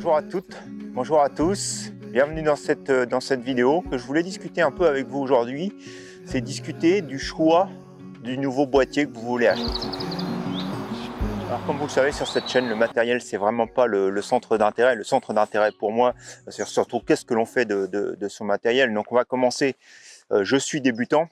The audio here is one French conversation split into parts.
Bonjour à toutes, bonjour à tous, bienvenue dans cette vidéo que je voulais discuter un peu avec vous aujourd'hui. C'est discuter du choix du nouveau boîtier que vous voulez acheter. Alors comme vous le savez sur cette chaîne, le matériel c'est vraiment pas le centre d'intérêt. Le centre d'intérêt pour moi, c'est surtout qu'est-ce que l'on fait de son matériel. Donc on va commencer, je suis débutant.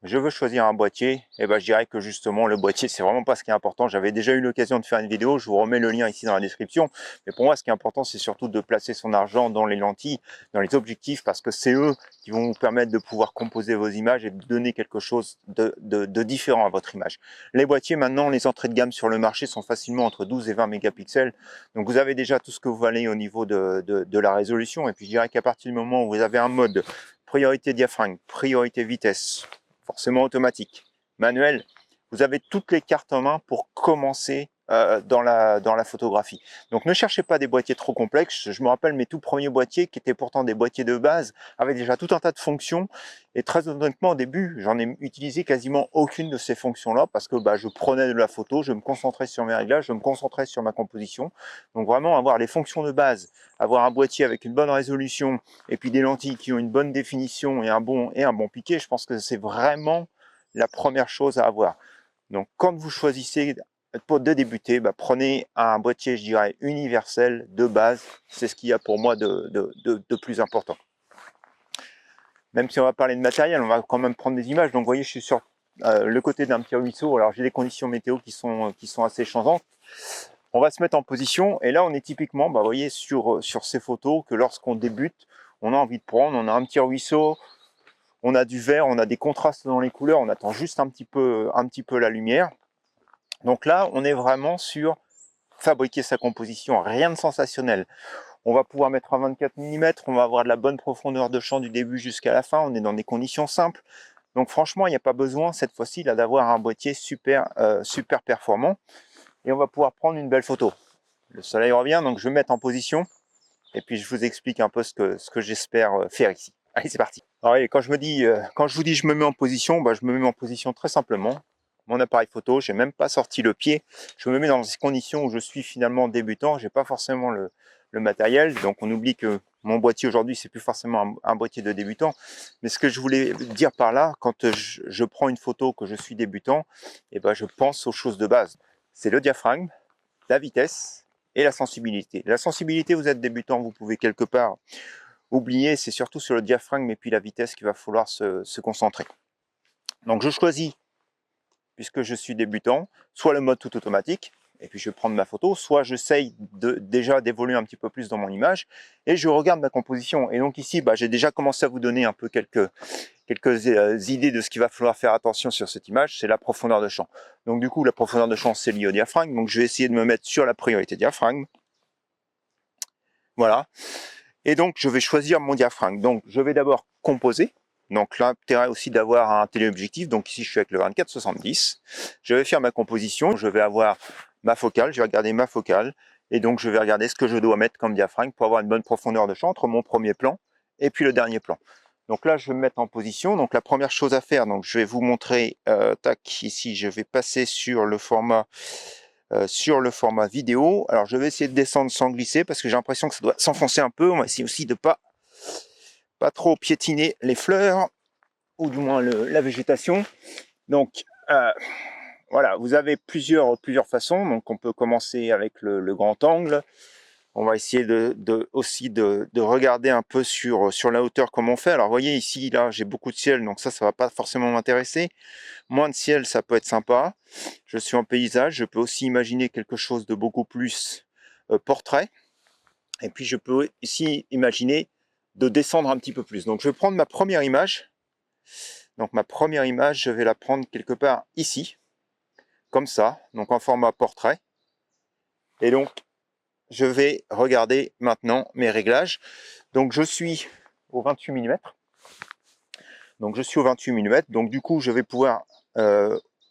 Je veux choisir un boîtier, et ben je dirais que justement le boîtier c'est vraiment pas ce qui est important. J'avais déjà eu l'occasion de faire une vidéo, je vous remets le lien ici dans la description. Mais pour moi ce qui est important c'est surtout de placer son argent dans les lentilles, dans les objectifs, parce que c'est eux qui vont vous permettre de pouvoir composer vos images et de donner quelque chose de différent à votre image. Les boîtiers maintenant, les entrées de gamme sur le marché sont facilement entre 12 et 20 mégapixels. Donc vous avez déjà tout ce que vous valez au niveau de la résolution. Et puis je dirais qu'à partir du moment où vous avez un mode priorité diaphragme, priorité vitesse, forcément automatique, manuel, vous avez toutes les cartes en main pour commencer dans la photographie. Donc ne cherchez pas des boîtiers trop complexes. Je me rappelle mes tout premiers boîtiers qui étaient pourtant des boîtiers de base, avaient déjà tout un tas de fonctions, et très honnêtement au début j'en ai utilisé quasiment aucune de ces fonctions là parce que je prenais de la photo, je me concentrais sur mes réglages, je me concentrais sur ma composition. Donc vraiment avoir les fonctions de base, avoir un boîtier avec une bonne résolution et puis des lentilles qui ont une bonne définition et un bon piqué, je pense que c'est vraiment la première chose à avoir. Donc quand vous choisissez de débuter, prenez un boîtier, je dirais, universel, de base. C'est ce qu'il y a pour moi de plus important. Même si on va parler de matériel, on va quand même prendre des images. Donc vous voyez, je suis sur le côté d'un petit ruisseau. Alors j'ai des conditions météo qui sont assez changeantes. On va se mettre en position et là on est typiquement, vous voyez, sur ces photos que lorsqu'on débute, on a envie de prendre, on a un petit ruisseau, on a du vert, on a des contrastes dans les couleurs, on attend juste un petit peu la lumière. Donc là, on est vraiment sur fabriquer sa composition, rien de sensationnel. On va pouvoir mettre à 24 mm, on va avoir de la bonne profondeur de champ du début jusqu'à la fin, on est dans des conditions simples. Donc franchement, il n'y a pas besoin cette fois-ci d'avoir un boîtier super performant. Et on va pouvoir prendre une belle photo. Le soleil revient, donc je vais me mettre en position. Et puis je vous explique un peu ce que j'espère faire ici. Allez, c'est parti. Alors, quand je vous dis je me mets en position, je me mets en position très simplement. Mon appareil photo, j'ai même pas sorti le pied. Je me mets dans ces conditions où je suis finalement débutant. J'ai pas forcément le matériel, donc on oublie que mon boîtier aujourd'hui c'est plus forcément un boîtier de débutant. Mais ce que je voulais dire par là, quand je prends une photo que je suis débutant, et je pense aux choses de base. C'est le diaphragme, la vitesse et la sensibilité. La sensibilité, vous êtes débutant, vous pouvez quelque part oublier, c'est surtout sur le diaphragme et puis la vitesse qu'il va falloir se concentrer. Donc je choisis, puisque je suis débutant, soit le mode tout automatique, et puis je vais prendre ma photo, soit j'essaye déjà d'évoluer un petit peu plus dans mon image, et je regarde ma composition. Et donc ici, j'ai déjà commencé à vous donner un peu quelques idées de ce qu'il va falloir faire attention sur cette image, c'est la profondeur de champ. Donc du coup, la profondeur de champ, c'est lié au diaphragme, donc je vais essayer de me mettre sur la priorité diaphragme. Voilà. Et donc, je vais choisir mon diaphragme. Donc, je vais d'abord composer. Donc, l'intérêt aussi d'avoir un téléobjectif. Donc, ici, je suis avec le 24-70. Je vais faire ma composition. Je vais avoir ma focale. Je vais regarder ma focale. Et donc, je vais regarder ce que je dois mettre comme diaphragme pour avoir une bonne profondeur de champ entre mon premier plan et puis le dernier plan. Donc là, je vais me mettre en position. Donc, la première chose à faire, donc je vais vous montrer, tac, ici, je vais passer sur le format vidéo. Alors je vais essayer de descendre sans glisser parce que j'ai l'impression que ça doit s'enfoncer un peu. On va essayer aussi de pas trop piétiner les fleurs ou du moins la végétation. Donc voilà, vous avez plusieurs façons. Donc on peut commencer avec le grand angle. On va essayer aussi de regarder un peu sur la hauteur comme on fait. Alors vous voyez ici, là j'ai beaucoup de ciel, donc ça va pas forcément m'intéresser. Moins de ciel, ça peut être sympa. Je suis en paysage, je peux aussi imaginer quelque chose de beaucoup plus portrait. Et puis je peux aussi imaginer de descendre un petit peu plus. Donc je vais prendre ma première image. Donc ma première image, je vais la prendre quelque part ici, comme ça, donc en format portrait. Et donc je vais regarder maintenant mes réglages. Donc je suis au 28 mm. Donc je suis au 28 mm. Donc du coup je vais pouvoir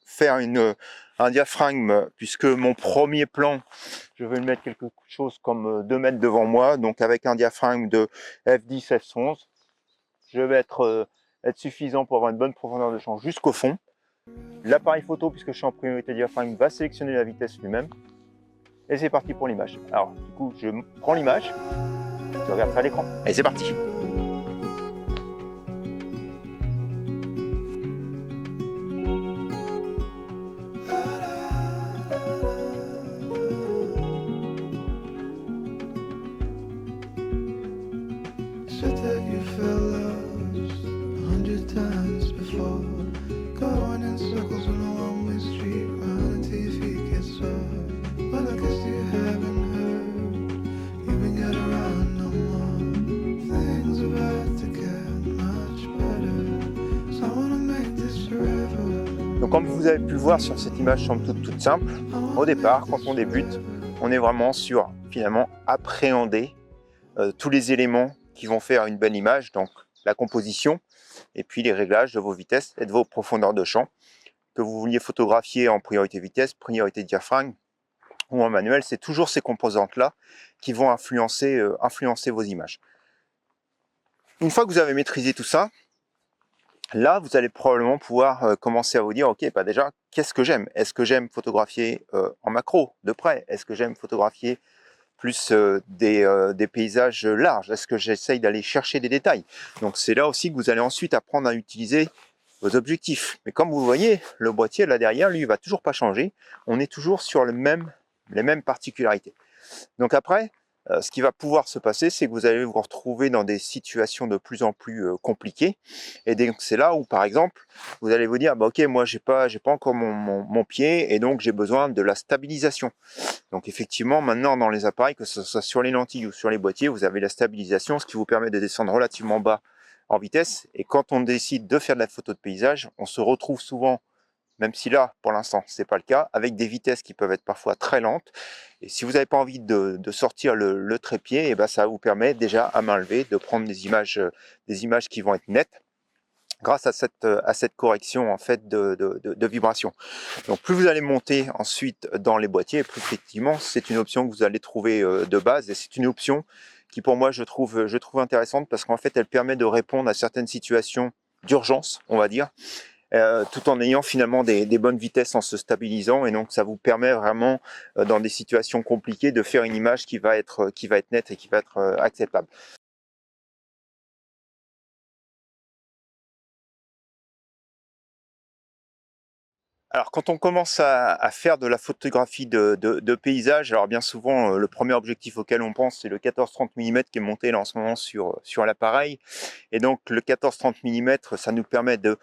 faire un diaphragme, puisque mon premier plan, je vais le mettre quelque chose comme 2 mètres devant moi, donc avec un diaphragme de f10, f11. Je vais être suffisant pour avoir une bonne profondeur de champ jusqu'au fond. L'appareil photo, puisque je suis en priorité diaphragme, va sélectionner la vitesse lui-même. Et c'est parti pour l'image. Alors du coup, je prends l'image, je regarde ça à l'écran. Et c'est parti. Donc comme vous avez pu le voir sur cette image somme toute simple, au départ, quand on débute, on est vraiment sur finalement appréhender tous les éléments qui vont faire une belle image, donc la composition et puis les réglages de vos vitesses et de vos profondeurs de champ. Que vous vouliez photographier en priorité vitesse, priorité diaphragme ou en manuel, c'est toujours ces composantes-là qui vont influencer vos images. Une fois que vous avez maîtrisé tout ça, là, vous allez probablement pouvoir commencer à vous dire, ok, bah déjà, qu'est-ce que j'aime? Est-ce que j'aime photographier en macro, de près? Est-ce que j'aime photographier plus des paysages larges? Est-ce que j'essaye d'aller chercher des détails? Donc c'est là aussi que vous allez ensuite apprendre à utiliser vos objectifs. Mais comme vous voyez, le boîtier là derrière, lui, il va toujours pas changer. On est toujours sur les mêmes particularités. Donc après, ce qui va pouvoir se passer, c'est que vous allez vous retrouver dans des situations de plus en plus compliquées. Et donc c'est là où, par exemple, vous allez vous dire, bah, ok, moi j'ai pas encore mon pied, et donc j'ai besoin de la stabilisation. Donc effectivement, maintenant dans les appareils, que ce soit sur les lentilles ou sur les boîtiers, vous avez la stabilisation, ce qui vous permet de descendre relativement bas en vitesse. Et quand on décide de faire de la photo de paysage, on se retrouve souvent, même si là, pour l'instant, c'est pas le cas, avec des vitesses qui peuvent être parfois très lentes. Et si vous n'avez pas envie de sortir le trépied, et ben ça vous permet déjà à main levée de prendre des images qui vont être nettes grâce à cette correction en fait de vibration. Donc plus vous allez monter ensuite dans les boîtiers, plus effectivement c'est une option que vous allez trouver de base, et c'est une option qui pour moi je trouve intéressante parce qu'en fait elle permet de répondre à certaines situations d'urgence, on va dire, tout en ayant finalement des bonnes vitesses en se stabilisant, et donc ça vous permet vraiment dans des situations compliquées de faire une image qui va être nette et qui va être acceptable. Alors quand on commence à faire de la photographie de paysage, alors bien souvent le premier objectif auquel on pense c'est le 14-30 mm qui est monté là en ce moment sur l'appareil, et donc le 14-30 mm ça nous permet de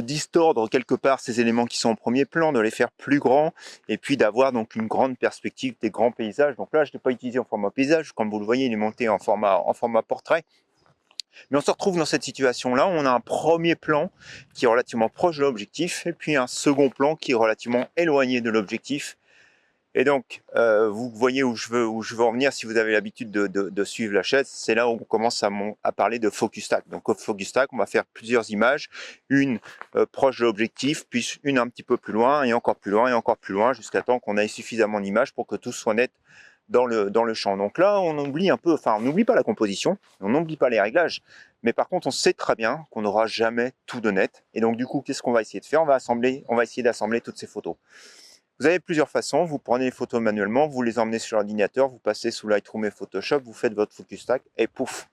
distordre quelque part ces éléments qui sont en premier plan, de les faire plus grands, et puis d'avoir donc une grande perspective des grands paysages. Donc là je ne l'ai pas utilisé en format paysage, comme vous le voyez il est monté en format portrait. Mais on se retrouve dans cette situation-là, on a un premier plan qui est relativement proche de l'objectif, et puis un second plan qui est relativement éloigné de l'objectif. Et donc, vous voyez où je veux en venir si vous avez l'habitude de suivre la chaîne. C'est là où on commence à parler de focus stack. Donc, au focus stack, on va faire plusieurs images, une proche de l'objectif, puis une un petit peu plus loin, et encore plus loin, et encore plus loin, jusqu'à temps qu'on ait suffisamment d'images pour que tout soit net dans le champ. Donc là, on oublie un peu, enfin, on n'oublie pas la composition, on n'oublie pas les réglages, mais par contre, on sait très bien qu'on n'aura jamais tout de net. Et donc, du coup, qu'est-ce qu'on va essayer de faire? On va essayer d'assembler toutes ces photos. Vous avez plusieurs façons. Vous prenez les photos manuellement, vous les emmenez sur l'ordinateur, vous passez sous Lightroom et Photoshop, vous faites votre focus stack et pouf,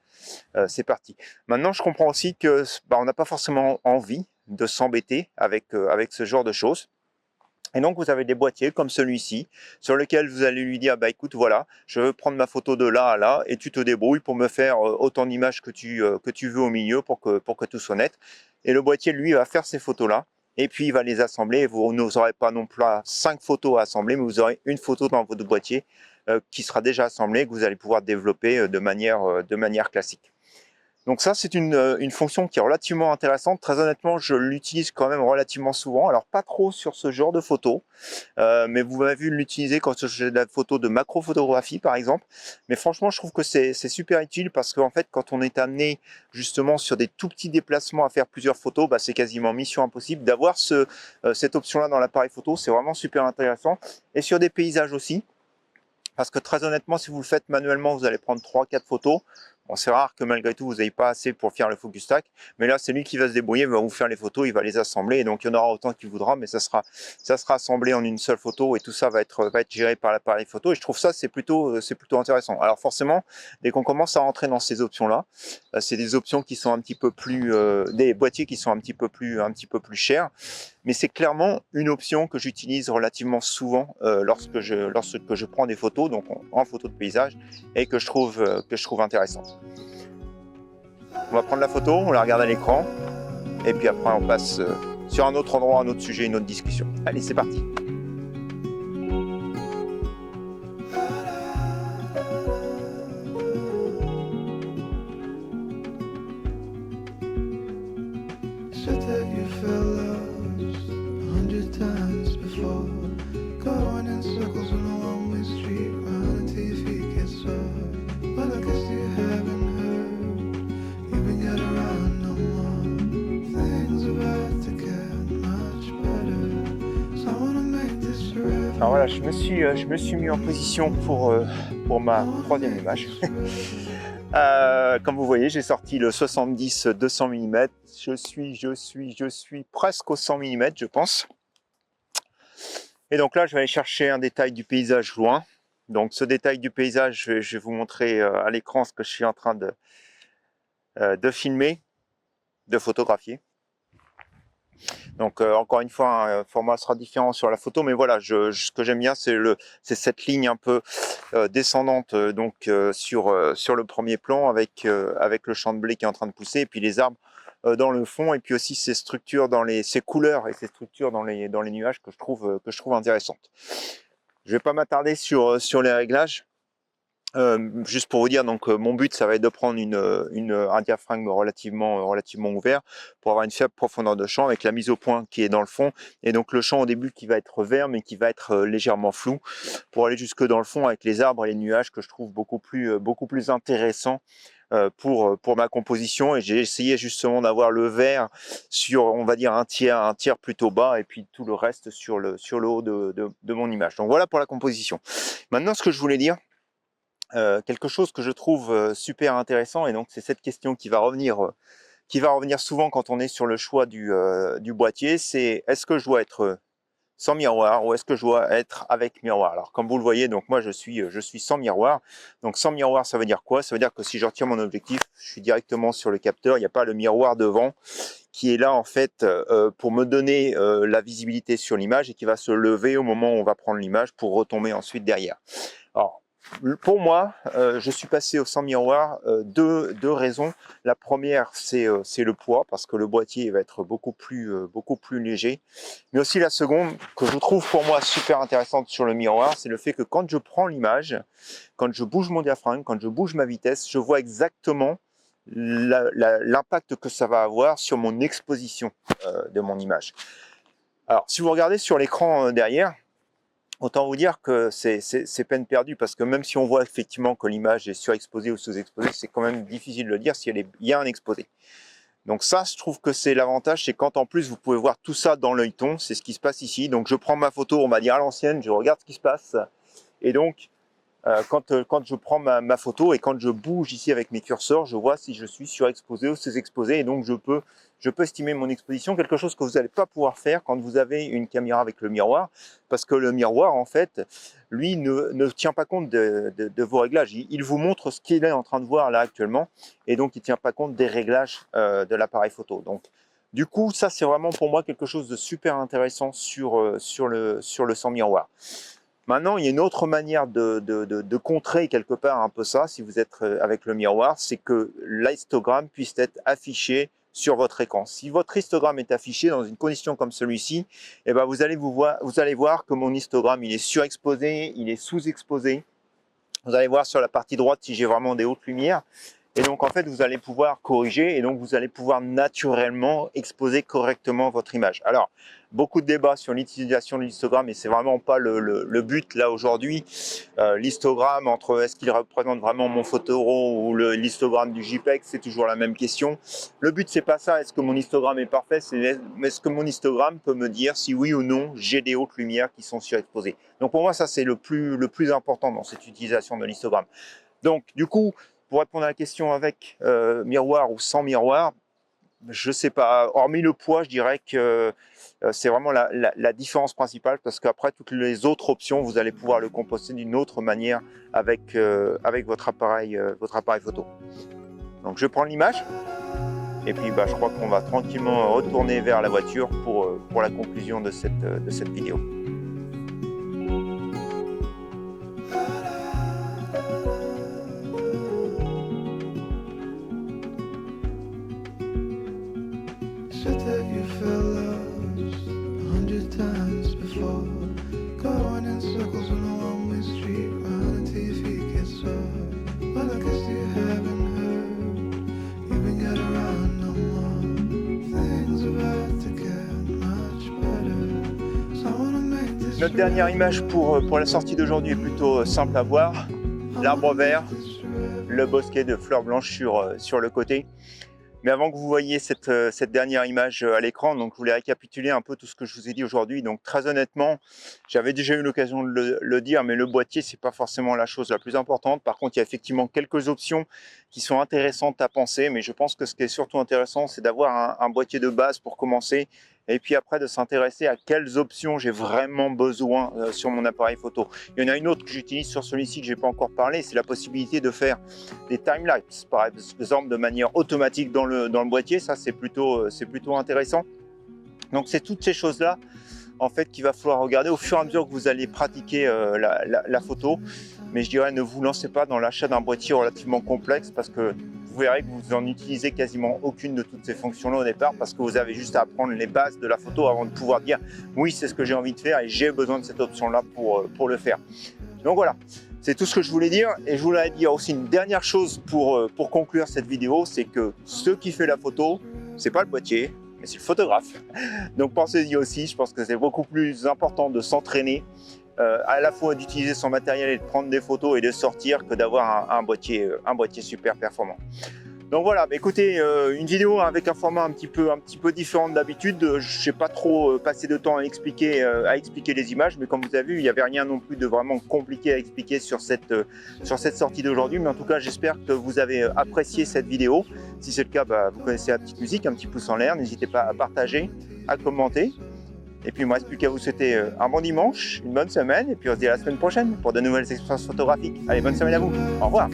c'est parti. Maintenant, je comprends aussi que on n'a pas forcément envie de s'embêter avec ce genre de choses. Et donc, vous avez des boîtiers comme celui-ci, sur lequel vous allez lui dire, bah écoute, voilà, je veux prendre ma photo de là à là, et tu te débrouilles pour me faire autant d'images que tu veux au milieu pour que tout soit net. Et le boîtier, lui, va faire ces photos-là, et puis il va les assembler. Vous n'aurez pas non plus 5 photos à assembler, mais vous aurez une photo dans votre boîtier qui sera déjà assemblée, que vous allez pouvoir développer de manière classique. Donc ça, c'est une fonction qui est relativement intéressante. Très honnêtement, je l'utilise quand même relativement souvent. Alors pas trop sur ce genre de photos, mais vous m'avez vu l'utiliser quand j'ai de la photo de macro-photographie par exemple. Mais franchement, je trouve que c'est super utile parce qu'en fait, quand on est amené justement sur des tout petits déplacements à faire plusieurs photos, c'est quasiment mission impossible. D'avoir cette option-là dans l'appareil photo, c'est vraiment super intéressant. Et sur des paysages aussi. Parce que très honnêtement, si vous le faites manuellement, vous allez prendre 3-4 photos. Bon, c'est rare que malgré tout, vous n'ayez pas assez pour faire le focus stack, mais là, c'est lui qui va se débrouiller, il va vous faire les photos, il va les assembler, et donc il y en aura autant qu'il voudra, mais ça sera assemblé en une seule photo, et tout ça va être géré par l'appareil photo, et je trouve ça, c'est plutôt intéressant. Alors forcément, dès qu'on commence à rentrer dans ces options-là, c'est des options qui sont un petit peu plus, des boîtiers qui sont un petit peu plus chers, mais c'est clairement une option que j'utilise relativement souvent lorsque je prends des photos, donc en photo de paysage, et que je trouve intéressante. On va prendre la photo, on la regarde à l'écran, et puis après on passe sur un autre endroit, un autre sujet, une autre discussion. Allez, c'est parti. Alors voilà, je me suis mis en position pour ma troisième image. Comme vous voyez, j'ai sorti le 70-200 mm. Je suis presque au 100 mm, je pense. Et donc là, je vais aller chercher un détail du paysage loin. Donc ce détail du paysage, je vais vous montrer à l'écran ce que je suis en train de filmer, de photographier. Donc encore une fois, un format sera différent sur la photo, mais voilà, ce que j'aime bien, c'est cette ligne un peu descendante sur le premier plan avec le champ de blé qui est en train de pousser, et puis les arbres dans le fond, et puis aussi ces structures ces couleurs et ces structures dans les nuages que je trouve intéressantes. Je vais pas m'attarder sur les réglages. Juste pour vous dire, donc mon but, ça va être de prendre un diaphragme relativement ouvert pour avoir une faible profondeur de champ avec la mise au point qui est dans le fond, et donc le champ au début qui va être vert mais qui va être légèrement flou pour aller jusque dans le fond avec les arbres et les nuages que je trouve beaucoup plus intéressants pour ma composition. Et j'ai essayé justement d'avoir le vert sur, on va dire, un tiers plutôt bas, et puis tout le reste sur le haut de mon image. Donc voilà pour la composition. Maintenant, ce que je voulais dire, quelque chose que je trouve super intéressant, et donc c'est cette question qui va revenir souvent quand on est sur le choix du boîtier, c'est est-ce que je dois être sans miroir ou est-ce que je dois être avec miroir? Alors comme vous le voyez, donc moi je suis sans miroir. Donc sans miroir, ça veut dire quoi? Ça veut dire que si je retire mon objectif, je suis directement sur le capteur, il n'y a pas le miroir devant qui est là en fait pour me donner la visibilité sur l'image, et qui va se lever au moment où on va prendre l'image pour retomber ensuite derrière. Alors pour moi, je suis passé au sans miroir, deux raisons. La première, c'est le poids, parce que le boîtier va être beaucoup plus léger. Mais aussi la seconde, que je trouve pour moi super intéressante sur le miroir, c'est le fait que quand je prends l'image, quand je bouge mon diaphragme, quand je bouge ma vitesse, je vois exactement l'impact que ça va avoir sur mon exposition de mon image. Alors, si vous regardez sur l'écran derrière, autant vous dire que c'est peine perdue, parce que même si on voit effectivement que l'image est surexposée ou sous-exposée, c'est quand même difficile de le dire s'il y a un exposé. Donc ça, je trouve que c'est l'avantage, c'est quand en plus vous pouvez voir tout ça dans l'œilleton, c'est ce qui se passe ici. Donc je prends ma photo, on va dire à l'ancienne, je regarde ce qui se passe, et donc quand je prends ma photo et quand je bouge ici avec mes curseurs, je vois si je suis surexposé ou sous-exposé, et donc je peux estimer mon exposition, quelque chose que vous n'allez pas pouvoir faire quand vous avez une caméra avec le miroir, parce que le miroir, en fait, lui ne tient pas compte de vos réglages. Il vous montre ce qu'il est en train de voir là actuellement, et donc il ne tient pas compte des réglages de l'appareil photo. Donc, du coup, ça c'est vraiment pour moi quelque chose de super intéressant sur le sans miroir. Maintenant, il y a une autre manière de contrer quelque part un peu ça, si vous êtes avec le miroir, c'est que l'histogramme puisse être affiché sur votre écran. Si votre histogramme est affiché dans une condition comme celui-ci, eh ben vous allez voir que mon histogramme il est surexposé, il est sous-exposé. Vous allez voir sur la partie droite si j'ai vraiment des hautes lumières. Et donc en fait, vous allez pouvoir corriger, et donc vous allez pouvoir naturellement exposer correctement votre image. Alors, beaucoup de débats sur l'utilisation de l'histogramme, et c'est vraiment pas le but là aujourd'hui. L'histogramme, entre est-ce qu'il représente vraiment mon photo RAW ou l'histogramme du JPEG, c'est toujours la même question. Le but c'est pas ça, est-ce que mon histogramme est parfait, c'est est-ce que mon histogramme peut me dire si oui ou non j'ai des hautes lumières qui sont surexposées. Donc pour moi ça c'est le plus important dans cette utilisation de l'histogramme. Donc du coup, Pour répondre à la question avec miroir ou sans miroir, je sais pas, hormis le poids, je dirais que c'est vraiment la différence principale, parce qu'après toutes les autres options, vous allez pouvoir le composter d'une autre manière avec votre appareil photo. Donc je prends l'image et puis je crois qu'on va tranquillement retourner vers la voiture pour la conclusion de cette vidéo. Notre dernière image pour la sortie d'aujourd'hui est plutôt simple à voir. L'arbre vert, le bosquet de fleurs blanches sur le côté. Mais avant que vous voyiez cette dernière image à l'écran, donc je voulais récapituler un peu tout ce que je vous ai dit aujourd'hui. Donc très honnêtement, j'avais déjà eu l'occasion de le dire, mais le boîtier, c'est pas forcément la chose la plus importante. Par contre, il y a effectivement quelques options qui sont intéressantes à penser, mais je pense que ce qui est surtout intéressant, c'est d'avoir un boîtier de base pour commencer, et puis après de s'intéresser à quelles options j'ai vraiment besoin sur mon appareil photo. Il y en a une autre que j'utilise sur celui-ci que je n'ai pas encore parlé, c'est la possibilité de faire des timelapses, par exemple de manière automatique dans le boîtier. Ça, c'est plutôt intéressant. Donc c'est toutes ces choses-là en fait qu'il va falloir regarder au fur et à mesure que vous allez pratiquer la photo. Mais je dirais, ne vous lancez pas dans l'achat d'un boîtier relativement complexe, parce que vous verrez que vous n'en utilisez quasiment aucune de toutes ces fonctions-là au départ, parce que vous avez juste à apprendre les bases de la photo avant de pouvoir dire oui, c'est ce que j'ai envie de faire et j'ai besoin de cette option-là pour le faire. Donc voilà, c'est tout ce que je voulais dire. Et je voulais dire aussi une dernière chose pour conclure cette vidéo, c'est que ce qui fait la photo, c'est pas le boîtier, mais c'est le photographe. Donc pensez-y aussi, je pense que c'est beaucoup plus important de s'entraîner à la fois d'utiliser son matériel et de prendre des photos et de sortir, que d'avoir un boîtier super performant. Donc voilà, écoutez, une vidéo avec un format un petit peu différent d'habitude. Je n'ai pas trop passé de temps à expliquer les images, mais comme vous avez vu, il n'y avait rien non plus de vraiment compliqué à expliquer sur cette sortie d'aujourd'hui. Mais en tout cas, j'espère que vous avez apprécié cette vidéo. Si c'est le cas, vous connaissez la petite musique, un petit pouce en l'air. N'hésitez pas à partager, à commenter. Et puis il ne me reste plus qu'à vous souhaiter un bon dimanche, une bonne semaine, et puis on se dit à la semaine prochaine pour de nouvelles expériences photographiques. Allez, bonne semaine à vous, au revoir.